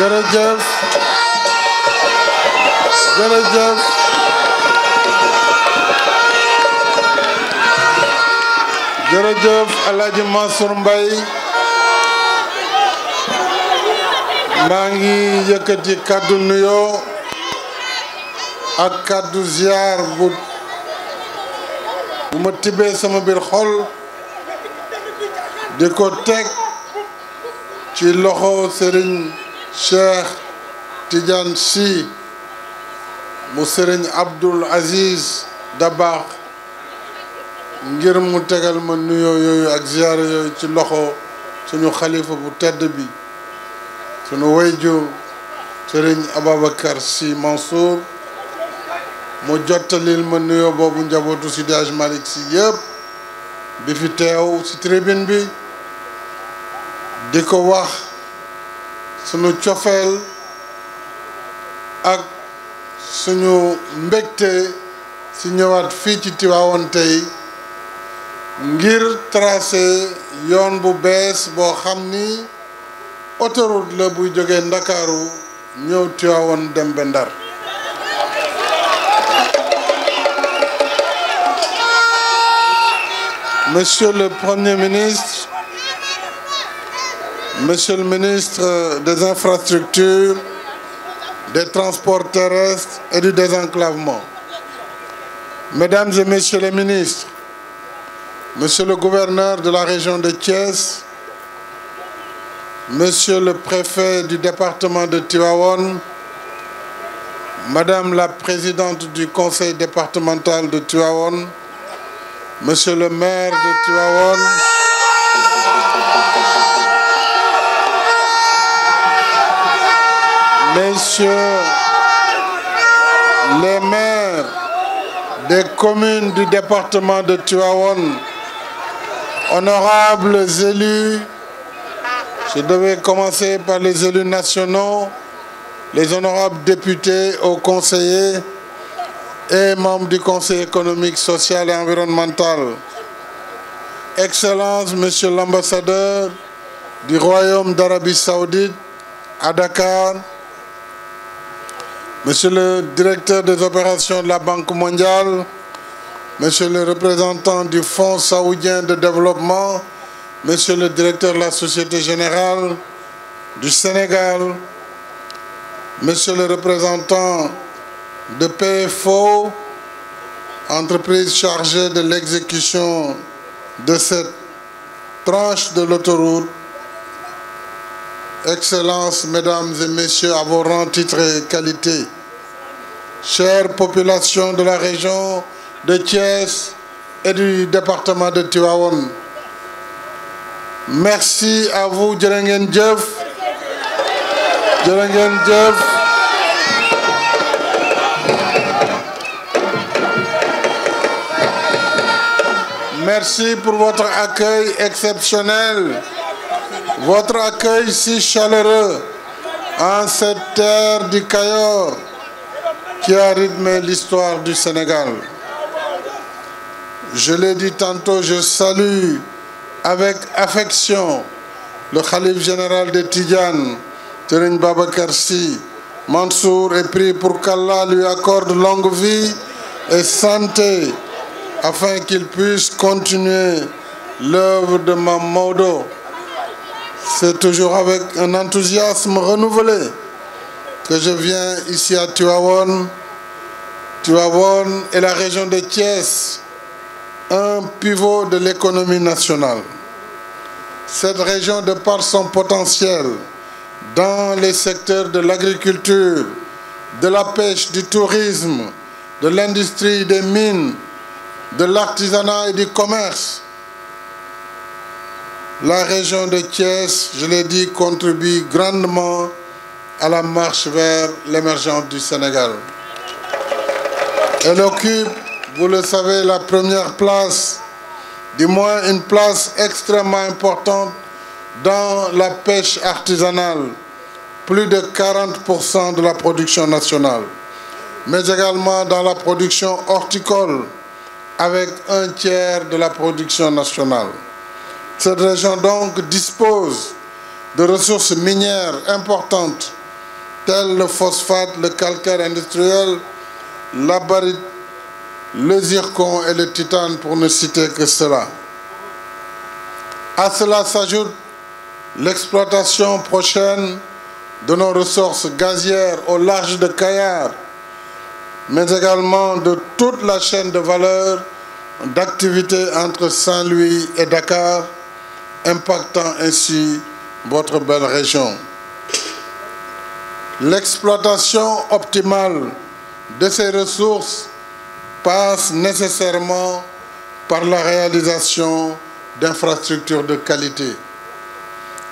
jërëjëf jërëjëf jërëjëf Alaaji Mansour Mbaye maa ngi yëkkati kàddu nuyoo ak kàddu ziar bu ma tibbee sama biir xol di ko teg ci loxo Serigne Cheikh Tidiane Sy mu Serigne Abdoul Aziz Dabakh ngir mu tegal ma nuyoo yooyu ak ziar yooyu ci loxo suñu xalifa bu tedd bi sunu wayjur Serigne Ababacar Sy Mansour mu jottalil ma nuyoo boobu njabootu Seydi Hadji Malick Sy yëpp bi fi teew ci tribune bi di ko wax sunu cofeel ak suñu mbégte ci ñëwaat fii ci Tivaouane tey ngir tracer yoon bu bees boo xam ni autoroute la buy jógee Ndakaaru ñëw Tivaouane dem ba Ndar Monsieur le Premier ministre, Monsieur le ministre des Infrastructures, des Transports terrestres et du désenclavement, Mesdames et Messieurs les ministres, Monsieur le gouverneur de la région de Thiès, Monsieur le préfet du département de Tivaouane, Madame la présidente du conseil départemental de Tivaouane, Monsieur le maire de Tivaouane, Messieurs les maires des communes du département de Tivaouane, honorables élus, je devais commencer par les élus nationaux, les honorables députés, hauts conseillers et membres du Conseil économique, social et environnemental. Excellences, Monsieur l'ambassadeur du Royaume d'Arabie Saoudite à Dakar, Monsieur le directeur des opérations de la Banque mondiale, Monsieur le représentant du Fonds saoudien de développement, Monsieur le directeur de la Société générale du Sénégal, Monsieur le représentant de PFO, entreprise chargée de l'exécution de cette tranche de l'autoroute, Excellences, Mesdames et Messieurs, à vos rangs, titres et qualités, chère population de la région de Thiès et du département de Tivaouane, merci à vous, jërë ngeen jëf, jërë ngeen jëf. Merci pour votre accueil exceptionnel, votre accueil si chaleureux en cette terre du Cayor qui a rythmé l'histoire du Sénégal. Je l'ai dit tantôt, je salue avec affection le khalife général de Tidiane, Serigne Babacar Sy Mansour, et prie pour qu'Allah lui accorde longue vie et santé afin qu'il puisse continuer l'œuvre de Mame Maodo. C'est toujours avec un enthousiasme renouvelé que je viens ici à Tivaouane. Tivaouane est la région de Thiès, un pivot de l'économie nationale. Cette région, de par son potentiel dans les secteurs de l'agriculture, de la pêche, du tourisme, de l'industrie, des mines, de l'artisanat et du commerce, la région de Thiès, je l'ai dit, contribue grandement à la marche vers l'émergence du Sénégal. Elle occupe, vous le savez, la première place, du moins une place extrêmement importante dans la pêche artisanale, plus de 40% de la production nationale, mais également dans la production horticole, avec un tiers de la production nationale. Cette région donc dispose de ressources minières importantes tels le phosphate, le calcaire industriel, la barite, le zircon et le titane, pour ne citer que cela. À cela s'ajoute l'exploitation prochaine de nos ressources gazières au large de Kayar, mais également de toute la chaîne de valeur d'activité entre Saint-Louis et Dakar, impactant ainsi votre belle région. L'exploitation optimale de ces ressources passe nécessairement par la réalisation d'infrastructures de qualité.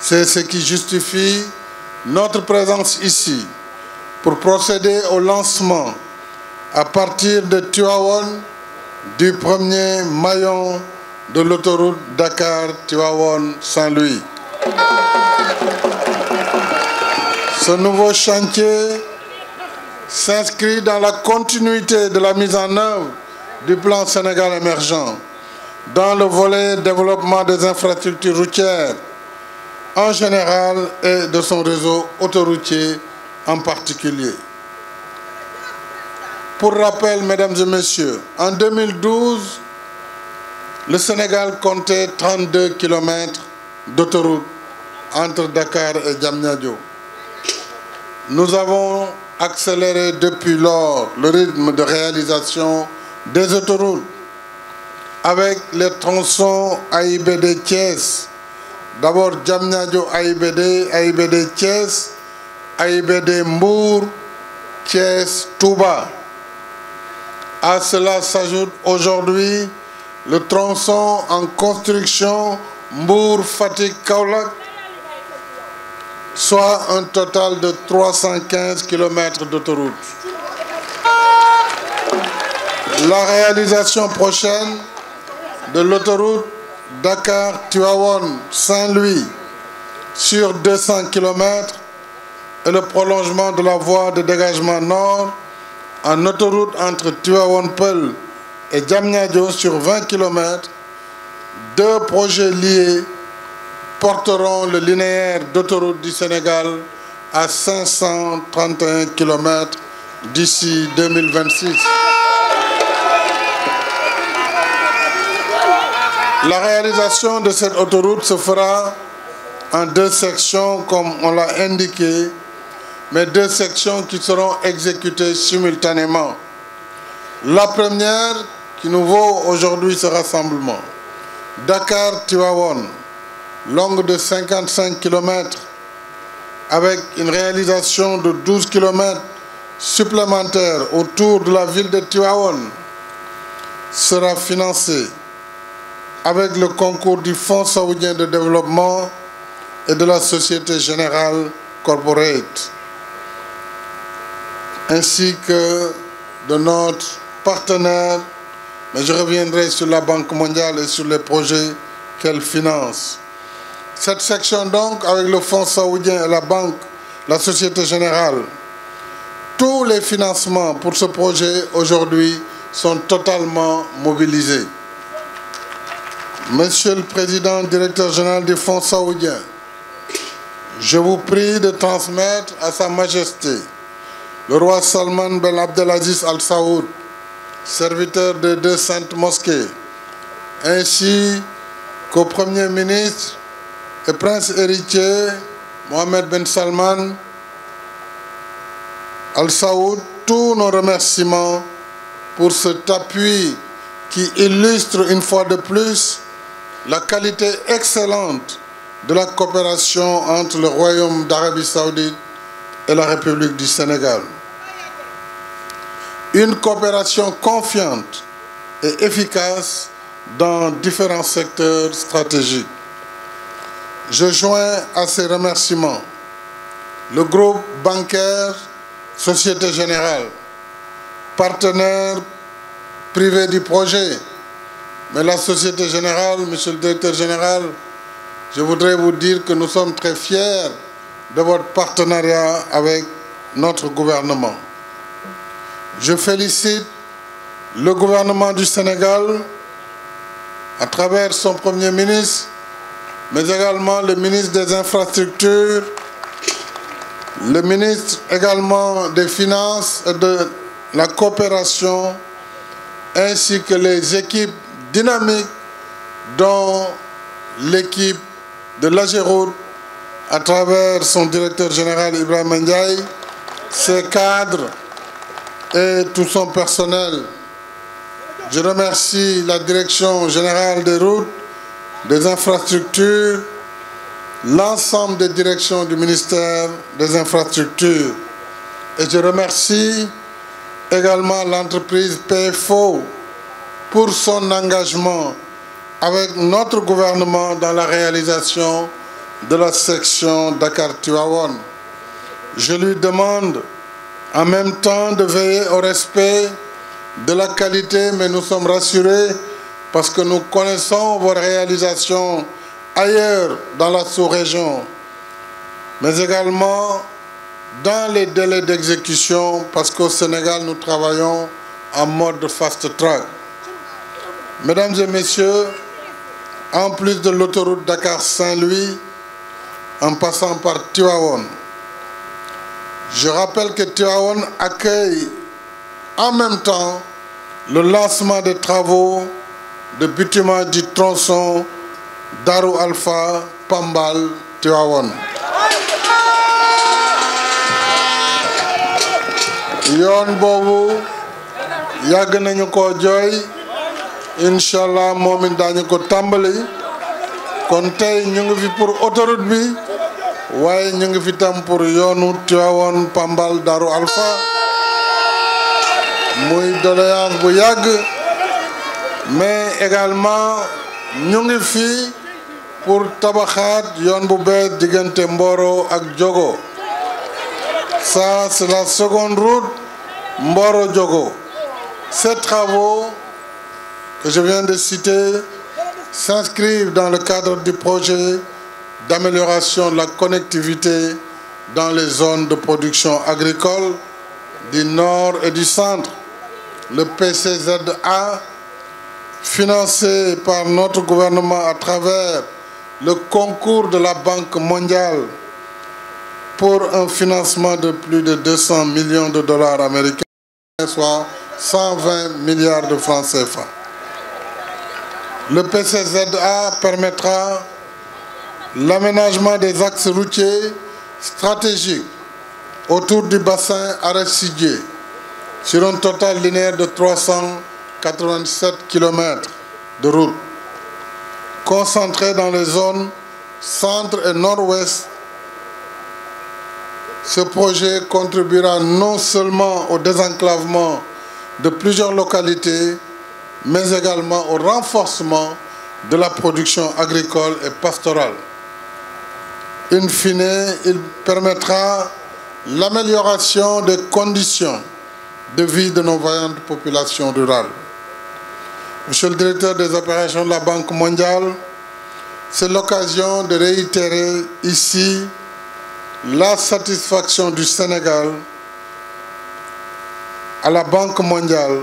C'est ce qui justifie notre présence ici pour procéder au lancement à partir de Tivaouane du premier maillon de l'autoroute Dakar-Tivaouane-Saint-Louis. Ce nouveau chantier s'inscrit dans la continuité de la mise en œuvre du plan Sénégal émergent dans le volet développement des infrastructures routières en général et de son réseau autoroutier en particulier. Pour rappel, mesdames et messieurs, en 2012, le Sénégal comptait 32 km d'autoroute entre Dakar et Diamniadio. Nous avons accéléré depuis lors le rythme de réalisation des autoroutes avec les tronçons AIBD Thiès. D'abord Diamniadio AIBD, AIBD Thiès, AIBD Mbour, Thiès Touba. À cela s'ajoute aujourd'hui le tronçon en construction Mbour-Fatick-Kaolack, soit un total de 315 km d'autoroute. La réalisation prochaine de l'autoroute Dakar-Tivaouane-Saint-Louis sur 200 km et le prolongement de la voie de dégagement nord en autoroute entre Tivaouane-Peulh et Diamniadio sur 20 km, deux projets liés porteront le linéaire d'autoroute du Sénégal à 531 km d'ici 2026. La réalisation de cette autoroute se fera en deux sections, comme on l'a indiqué, mais deux sections qui seront exécutées simultanément. La première, qui nous vaut aujourd'hui ce rassemblement, Dakar-Tivaouane, longue de 55 km, avec une réalisation de 12 km supplémentaires autour de la ville de Tivaouane, sera financée avec le concours du Fonds saoudien de développement et de la Société Générale Corporate, ainsi que de notre partenaire, mais je reviendrai sur la Banque mondiale et sur les projets qu'elle finance. Cette section donc, avec le Fonds saoudien et la Banque, la Société Générale, tous les financements pour ce projet aujourd'hui sont totalement mobilisés. Monsieur le Président, Directeur général du Fonds saoudien, je vous prie de transmettre à Sa Majesté le roi Salman Ben Abdelaziz Al Saoud, serviteur des deux saintes mosquées, ainsi qu'au Premier ministre et prince héritier Mohammed Ben Salman Al Saoud, tous nos remerciements pour cet appui qui illustre une fois de plus la qualité excellente de la coopération entre le Royaume d'Arabie Saoudite et la République du Sénégal. Une coopération confiante et efficace dans différents secteurs stratégiques. Je joins à ces remerciements le groupe bancaire Société Générale, partenaire privé du projet, mais la Société Générale, monsieur le Directeur général, je voudrais vous dire que nous sommes très fiers de votre partenariat avec notre gouvernement. Je félicite le gouvernement du Sénégal à travers son Premier ministre, mais également le ministre des Infrastructures, le ministre également des Finances et de la Coopération, ainsi que les équipes dynamiques, dont l'équipe de l'AGEROUTE, à travers son directeur général Ibrahima Ndiaye, ses cadres et tout son personnel. Je remercie la Direction générale des routes, des infrastructures, l'ensemble des directions du ministère des infrastructures. Et je remercie également l'entreprise PFO pour son engagement avec notre gouvernement dans la réalisation de la section Dakar-Tivaouane. Je lui demande en même temps de veiller au respect de la qualité, mais nous sommes rassurés parce que nous connaissons vos réalisations ailleurs dans la sous-région, mais également dans les délais d'exécution, parce qu'au Sénégal, nous travaillons en mode fast-track. Mesdames et messieurs, en plus de l'autoroute Dakar-Saint-Louis, en passant par Tivaouane, je rappelle que Tivaouane accueille en même temps le lancement des travaux de bâtiment du tronçon Darou Alpha Pambal Tivaouane. yoon boobu yàgg nañu ko jooy inshallah moom it daañu ko tàmbali kon tey ñu ngi fi pour autoroute bi waaye ñu ngi fi tam pour yoonu Tivaouane Pambal Darou Alpha muy doléance bu yàgg mais également ñu ngi fi pour tabaxaat yoon bu bees diggante Mboro ak Diogo. Ça, c'est la seconde route Mboro-Diogo. Ces travaux que je viens de citer s'inscrivent dans le cadre du projet d'amélioration de la connectivité dans les zones de production agricole du nord et du centre. Le PCZA, financé par notre gouvernement à travers le concours de la Banque mondiale pour un financement de plus de 200 millions de dollars américains, soit 120 milliards de francs CFA. Le PCZA permettra l'aménagement des axes routiers stratégiques autour du bassin arachidier sur un total linéaire de 387 km de route, concentré dans les zones centre et nord-ouest. Ce projet contribuera non seulement au désenclavement de plusieurs localités, mais également au renforcement de la production agricole et pastorale. In fine, il permettra l'amélioration des conditions de vie de nos vaillantes populations rurales. Monsieur le directeur des opérations de la Banque mondiale, c'est l'occasion de réitérer ici la satisfaction du Sénégal à la Banque mondiale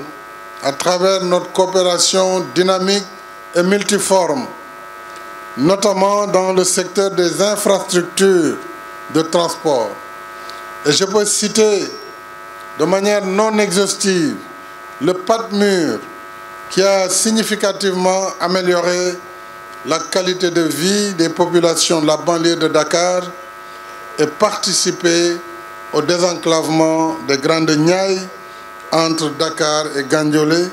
à travers notre coopération dynamique et multiforme, notamment dans le secteur des infrastructures de transport. Et je peux citer de manière non exhaustive le PATMUR qui a significativement amélioré la qualité de vie des populations de la banlieue de Dakar et participer au désenclavement des Grandes Niayes entre Dakar et Gandiolé,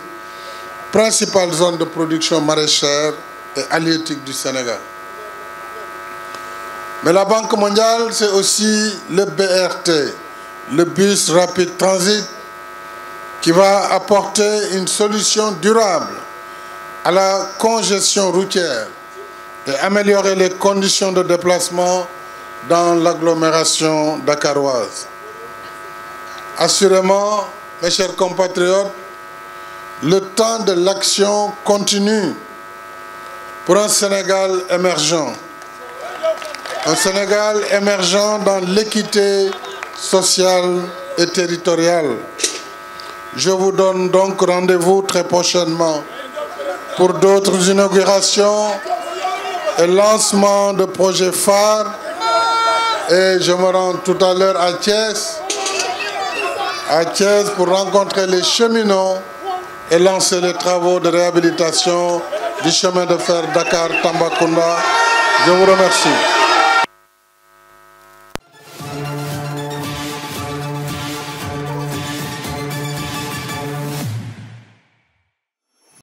principale zone de production maraîchère et halieutique du Sénégal. Mais la Banque mondiale, c'est aussi le BRT, le bus rapide transit, qui va apporter une solution durable à la congestion routière et améliorer les conditions de déplacement dans l'agglomération dakaroise. Assurément, mes chers compatriotes, le temps de l'action continue pour un Sénégal émergent. Un Sénégal émergent dans l'équité sociale et territoriale. Je vous donne donc rendez-vous très prochainement pour d'autres inaugurations et lancements de projets phares Et je me rends tout à l'heure à Thiès pour rencontrer les cheminots et lancer les travaux de réhabilitation du chemin de fer Dakar-Tambacounda. Je vous remercie.